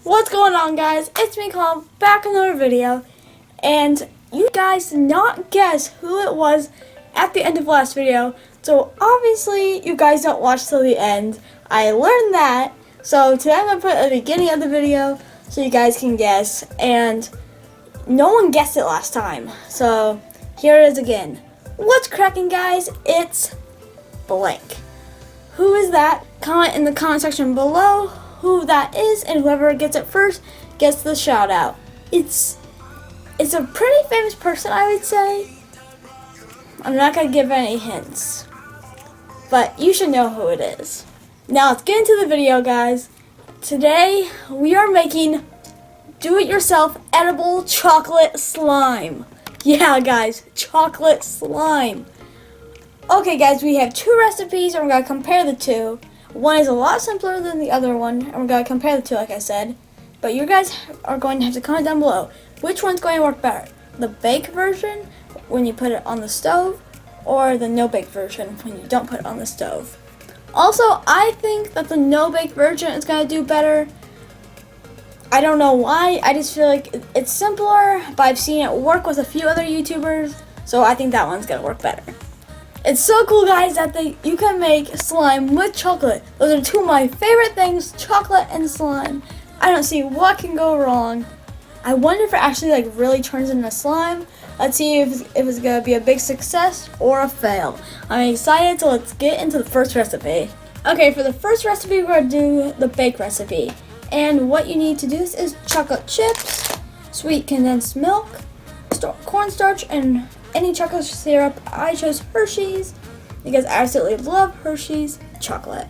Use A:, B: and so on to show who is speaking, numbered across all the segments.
A: What's going on, guys? It's me, Collin, back in another video, and you guys did not guess who it was at the end of last video, so obviously you guys don't watch till the end. I learned that, so today I'm going to put at the beginning of the video so you guys can guess, and no one guessed it last time, so here it is again. What's cracking, guys? It's blank. Who is that? Comment in the comment section below who that is, and whoever gets it first gets the shout out. It's a pretty famous person, I would say. I'm not gonna give any hints, but you should know who it is. Now let's get into the video, guys. Today we are making do-it-yourself edible chocolate slime. Yeah, guys, chocolate slime. Okay, guys, we have two recipes, and we're gonna compare the two. One is a lot simpler than the other one, and we're going to compare the two, like I said. But you guys are going to have to comment down below which one's going to work better. The bake version, when you put it on the stove, or the no-bake version, when you don't put it on the stove. Also, I think that the no-bake version is going to do better. I don't know why, I just feel like it's simpler, but I've seen it work with a few other YouTubers, so I think that one's going to work better. It's so cool, guys, that you can make slime with chocolate. Those are two of my favorite things, chocolate and slime. I don't see what can go wrong. I wonder if it actually really turns into slime. Let's see if it's going to be a big success or a fail. I'm excited, so let's get into the first recipe. Okay, for the first recipe, we're going to do the bake recipe. And what you need to do is chocolate chips, sweet condensed milk, cornstarch, and any chocolate syrup. I chose Hershey's because I absolutely love Hershey's chocolate.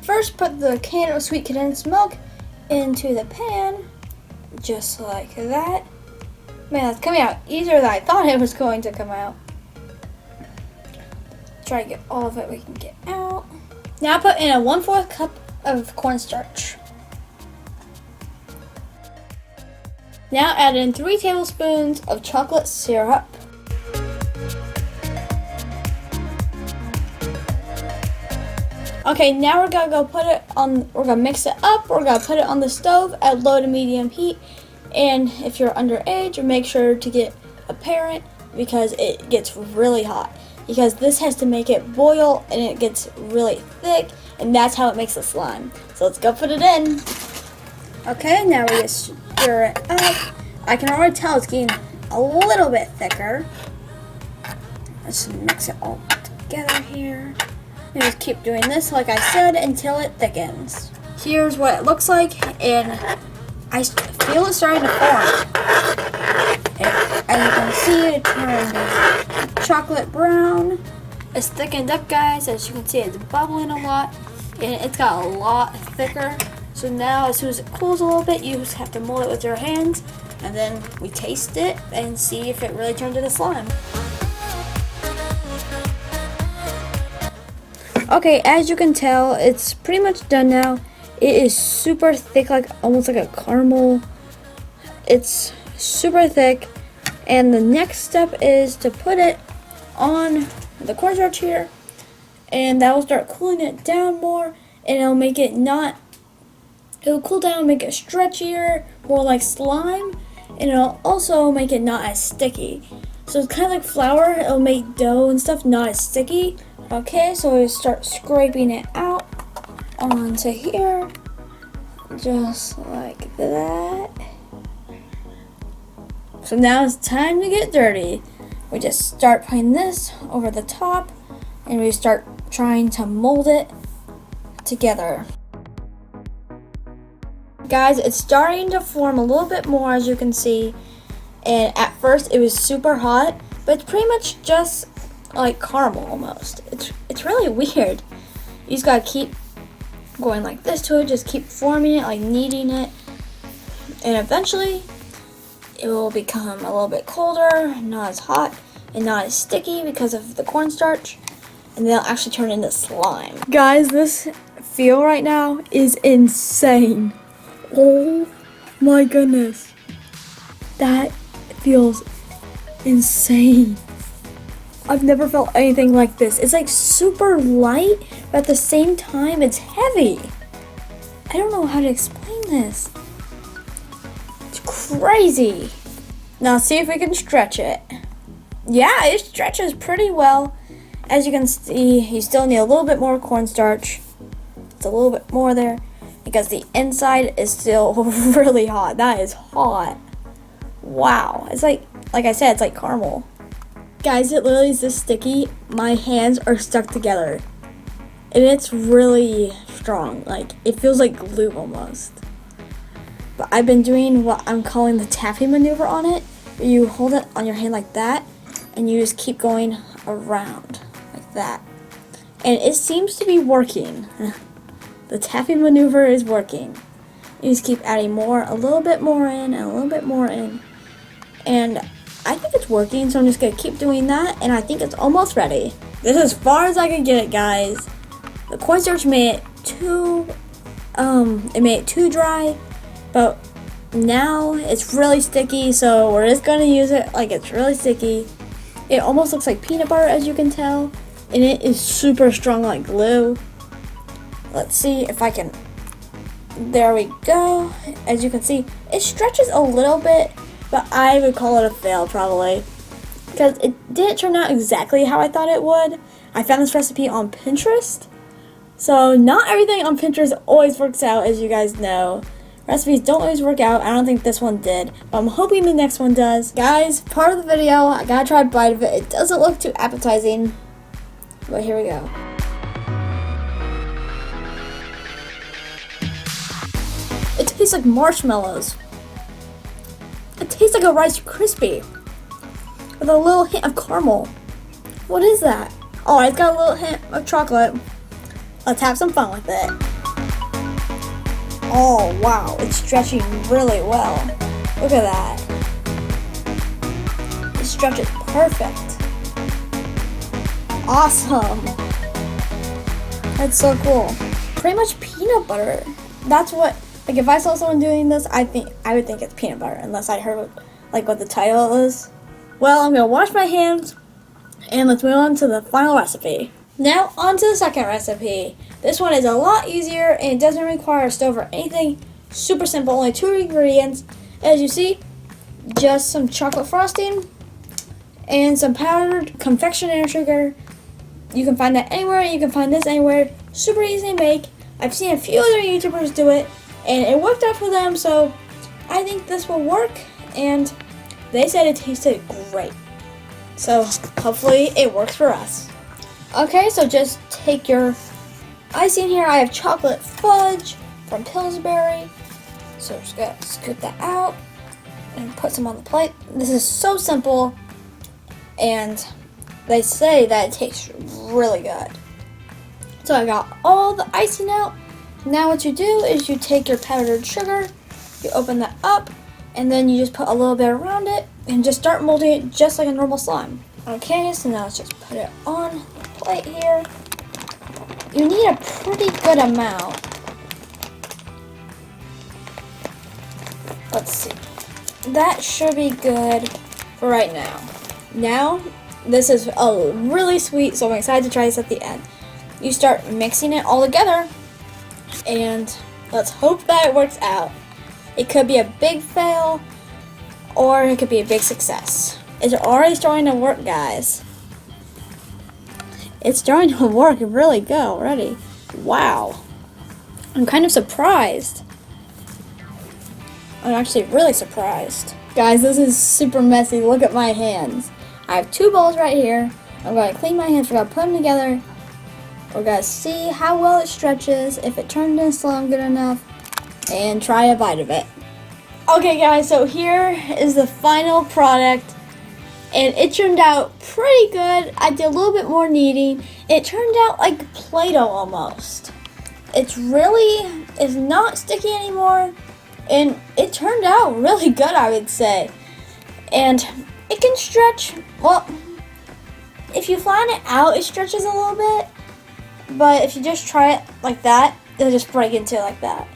A: First, put the can of sweet condensed milk into the pan, just like that. Man, that's coming out easier than I thought it was going to come out. Try to get all of it we can get out. Now put in a 1/4 cup of cornstarch. Now add in 3 tablespoons of chocolate syrup. Okay, now we're gonna mix it up. We're gonna put it on the stove at low to medium heat. And if you're underage, make sure to get a parent because it gets really hot. Because this has to make it boil and it gets really thick, and that's how it makes the slime. So let's go put it in. Okay, now we just stir it up. I can already tell it's getting a little bit thicker. Let's mix it all together here. And just keep doing this, like I said, until it thickens. Here's what it looks like, and I feel it starting to form. As you can see, it turned chocolate brown. It's thickened up, guys. As you can see, it's bubbling a lot, and it's got a lot thicker. So now, as soon as it cools a little bit, you just have to mold it with your hands, and then we taste it and see if it really turned into slime. Okay, as you can tell, it's pretty much done now. It is super thick, almost like a caramel. It's super thick. And the next step is to put it on the cornstarch here. And that will start cooling it down more. And it'll cool down, make it stretchier, more like slime. And it'll also make it not as sticky. So it's kind of like flour. It'll make dough and stuff not as sticky. Okay, so we start scraping it out onto here, just like that. So now it's time to get dirty. We just start putting this over the top, and we start trying to mold it together. Guys, it's starting to form a little bit more, as you can see. And at first it was super hot, but it's pretty much just like caramel almost. It's really weird. You just gotta keep going like this to it, just keep forming it, like kneading it, and eventually it will become a little bit colder, not as hot, and not as sticky because of the cornstarch, and then it'll actually turn into slime. Guys, this feel right now is insane. Oh my goodness. That feels insane. I've never felt anything like this. It's like super light, but at the same time, it's heavy. I don't know how to explain this. crazy. Now see if we can stretch it. Yeah, it stretches pretty well. As you can see, you still need a little bit more cornstarch. It's a little bit more there because the inside is still really hot. That is hot. Wow. It's like I said, it's like caramel. Guys, it literally is this sticky. My hands are stuck together. And it's really strong. Like, it feels like glue almost. But I've been doing what I'm calling the taffy maneuver on it. You hold it on your hand like that, and you just keep going around like that. And it seems to be working. The taffy maneuver is working. You just keep adding more, a little bit more in, and a little bit more in. And I think it's working, so I'm just gonna keep doing that, and I think it's almost ready. This is as far as I can get it, guys. The cornstarch made it too dry, but now it's really sticky, so we're just gonna use it like it's really sticky. It almost looks like peanut butter, as you can tell, and it is super strong like glue. Let's see if I can, there we go. As you can see, it stretches a little bit, but I would call it a fail probably, because it didn't turn out exactly how I thought it would. I found this recipe on Pinterest, so not everything on Pinterest always works out, as you guys know. Recipes don't always work out. I don't think this one did, but I'm hoping the next one does. Guys, part of the video, I gotta try a bite of it. It doesn't look too appetizing, but here we go. It tastes like marshmallows. It tastes like a Rice Krispie with a little hint of caramel. What is that? Oh, it's got a little hint of chocolate. Let's have some fun with it. Oh, wow, it's stretching really well. Look at that. It stretches perfect. Awesome. That's so cool. Pretty much peanut butter. That's what, like, if I saw someone doing this, I would think it's peanut butter, unless I heard what the title is. Well, I'm gonna wash my hands, and let's move on to the final recipe. Now, on to the second recipe. This one is a lot easier, and it doesn't require a stove or anything. Super simple, only 2 ingredients. As you see, just some chocolate frosting and some powdered confectionery sugar. You can find that anywhere, you can find this anywhere. Super easy to make. I've seen a few other YouTubers do it, and it worked out for them, so I think this will work, and they said it tasted great. So hopefully it works for us. Okay, so just take your icing here. I have chocolate fudge from Pillsbury. So just gotta scoop that out and put some on the plate. This is so simple, and they say that it tastes really good. So I got all the icing out. Now what you do is you take your powdered sugar, you open that up, and then you just put a little bit around it and just start molding it just like a normal slime. Okay, so now let's just put it on the plate here. You need a pretty good amount. Let's see. That should be good for right now. Now, this is really sweet, so I'm excited to try this at the end. You start mixing it all together, and let's hope that it works out. It could be a big fail, or it could be a big success. It's already starting to work, guys. It's starting to work really good already. Wow. I'm kind of surprised. I'm actually really surprised. Guys, this is super messy. Look at my hands. I have 2 bowls right here. I'm going to clean my hands. We're going to put them together. We're going to see how well it stretches, if it turned into slime good enough, and try a bite of it. Okay, guys, so here is the final product. And it turned out pretty good. I did a little bit more kneading. It turned out like Play-Doh almost. It's not sticky anymore. And it turned out really good, I would say. And it can stretch, well, if you flatten it out, it stretches a little bit. But if you just try it like that, it'll just break into it like that.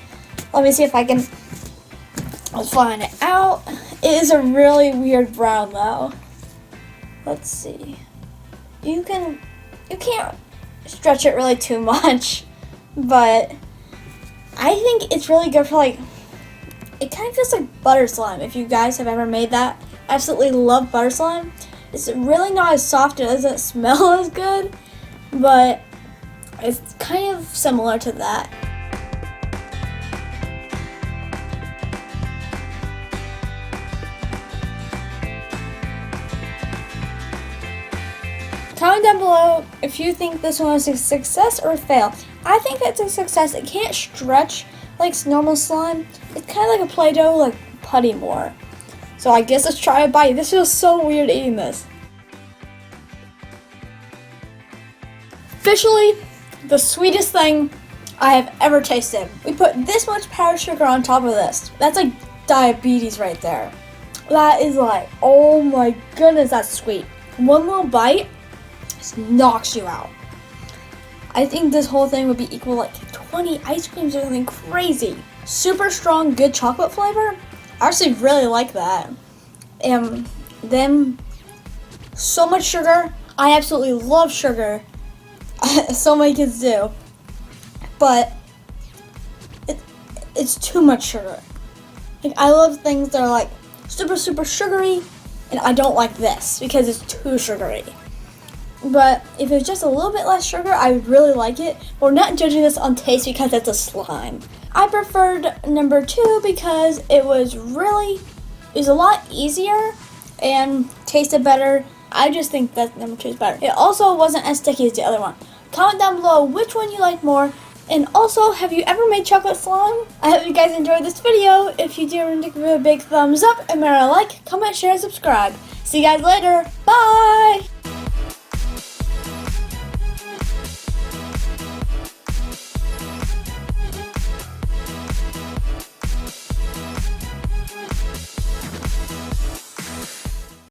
A: Let me see if I can flatten it out. It is a really weird brown though. Let's see. You can't stretch it really too much, but I think it's really good for it kind of feels like butter slime. If you guys have ever made that, I absolutely love butter slime. It's really not as soft, it doesn't smell as good, but it's kind of similar to that. Comment down below if you think this one was a success or a fail. I think it's a success. It can't stretch like normal slime. It's kind of like a Play-Doh, like putty more. So I guess let's try a bite. This feels so weird eating this. Officially, the sweetest thing I have ever tasted. We put this much powdered sugar on top of this. That's like diabetes right there. That is like, oh my goodness, that's sweet. One little bite just knocks you out. I think this whole thing would be equal like 20 ice creams or something crazy. Super strong, good chocolate flavor. I actually really like that. And then so much sugar. I absolutely love sugar. So many kids do. But it's too much sugar. Like, I love things that are like super, super sugary, and I don't like this because it's too sugary. But if it's just a little bit less sugar, I would really like it. We're not judging this on taste because it's a slime. I preferred number 2 because it was a lot easier and tasted better. I just think that number 2 is better. It also wasn't as sticky as the other one. Comment down below which one you like more. And also, have you ever made chocolate slime? I hope you guys enjoyed this video. If you do, give it a big thumbs up and remember to like, comment, share, and subscribe. See you guys later. Bye!